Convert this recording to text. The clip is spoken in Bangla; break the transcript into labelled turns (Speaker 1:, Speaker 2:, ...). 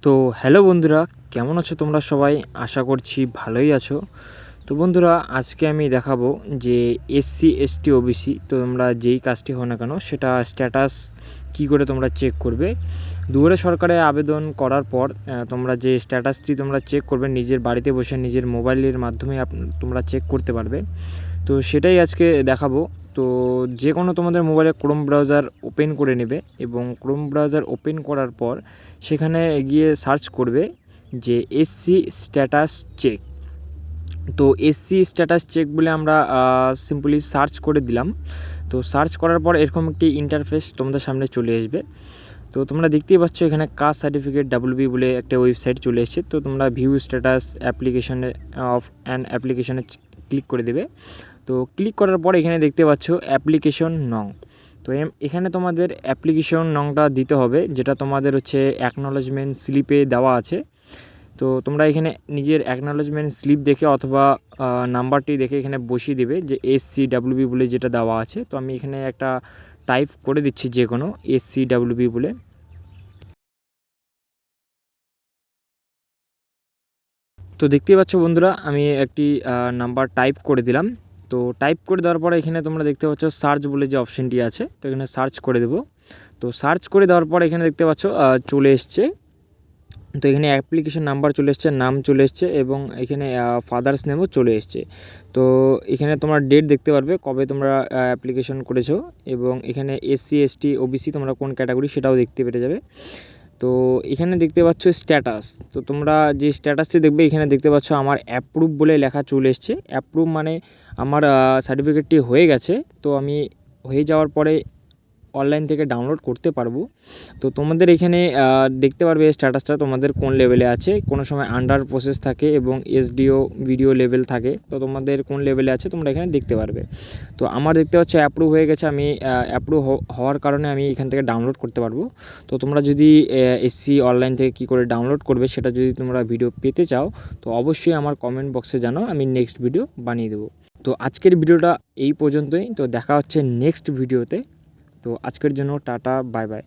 Speaker 1: তো হ্যালো বন্ধুরা, কেমন আছো তোমরা সবাই? আশা করছি ভালোই আছো। তো বন্ধুরা, আজকে আমি দেখাবো যে এসসি এসটি ওবিসি তো তোমরা যেই কাজটি হও না কেন সেটা স্ট্যাটাস কি করে তোমরা চেক করবে। দুয়ারে সরকারে আবেদন করার পর তোমরা যে স্ট্যাটাসটি তোমরা চেক করবে নিজের বাড়িতে বসে নিজের মোবাইলের মাধ্যমে তোমরা চেক করতে পারবে। তো সেটাই আজকে দেখাবো। তো যে কোনো তোমাদের মোবাইলে ক্রোম ব্রাউজার ওপেন করে নেবে এবং ক্রোম ব্রাউজার ওপেন করার পর সেখানে গিয়ে সার্চ করবে যে এসসি স্ট্যাটাস চেক। তো এসসি স্ট্যাটাস চেক বলে আমরা সিম্পলি সার্চ করে দিলাম। তো সার্চ করার পর এরকম একটি ইন্টারফেস তোমাদের সামনে চলে আসবে। তো তোমরা দেখতেই পাচ্ছ এখানে কাস্ট সার্টিফিকেট ডাব্লিউবি বলে একটা ওয়েবসাইট চলে এসেছে। তো তোমরা ভিউ স্ট্যাটাস অ্যাপ্লিকেশনে অফ অ্যান অ্যাপ্লিকেশনে ক্লিক করে দেবে। তো ক্লিক করার পর এখানে দেখতে পাচ্ছ অ্যাপ্লিকেশন নং। তো এখানে তোমাদের অ্যাপ্লিকেশন নংটা দিতে হবে, যেটা তোমাদের হচ্ছে অ্যাকনলেজমেন্ট স্লিপে দেওয়া আছে। তো তোমরা এখানে নিজের অ্যাকনলেজমেন্ট স্লিপ দেখে অথবা নাম্বারটি দেখে এখানে বসিয়ে দেবে যে SCWB বলে যেটা দেওয়া আছে। তো আমি এখানে একটা টাইপ করে দিচ্ছি যে কোনো SCWB বলে। তো দেখতেই পাচ্ছ বন্ধুরা, আমি একটি নাম্বার টাইপ করে দিলাম। তো টাইপ করে দেওয়ার পরে এখানে তোমরা দেখতে পাচ্ছ সার্চ বলে যে অপশানটি আছে, তো এখানে সার্চ করে দেবো। তো সার্চ করে দেওয়ার পর এখানে দেখতে পাচ্ছ চলে এসছে। তো এখানে অ্যাপ্লিকেশন নাম্বার চলে এসছে, নাম চলে এসছে এবং এখানে ফাদার্স নেমও চলে এসছে। তো এখানে তোমরা ডেট দেখতে পারবে কবে তোমরা অ্যাপ্লিকেশন করেছো এবং এখানে SC ST OBC তোমরা কোন ক্যাটাগরি সেটাও দেখতে পেরে যাবে। তো এখানে দেখতে পাচ্ছ স্ট্যাটাস। তো তোমরা যে স্ট্যাটাসটি দেখবে এখানে দেখতে পাচ্ছ আমার অ্যাপ্রুভ বলে লেখা চলে এসছে। অ্যাপ্রুভ মানে আমার সার্টিফিকেটটি হয়ে গেছে। তো আমি হয়ে যাওয়ার পরে অনলাইন থেকে ডাউনলোড করতে পারবো। তো তোমাদের এখানে দেখতে পারবে স্ট্যাটাসটা তোমাদের কোন লেভেলে আছে। কোনো সময় আন্ডার প্রসেস থাকে এবং SDO ভিডিও লেভেল থাকে। তো তোমাদের কোন লেভেলে আছে তোমরা এখানে দেখতে পারবে। তো আমার দেখতে পাচ্ছ অ্যাপ্রুভ হয়ে গেছে। আমি অ্যাপ্রুভ হওয়ার কারণে আমি এখান থেকে ডাউনলোড করতে পারবো। তো তোমরা যদি SC অনলাইন থেকে কী করে ডাউনলোড করবে সেটা যদি তোমরা ভিডিও পেতে চাও তো অবশ্যই আমার কমেন্ট বক্সে জানাও, আমি নেক্সট ভিডিও বানিয়ে দেবো। তো আজকের ভিডিওটা এই পর্যন্তই। তো দেখা হচ্ছে নেক্সট ভিডিওতে। তো আজকের জন্য টাটা, বাই বাই।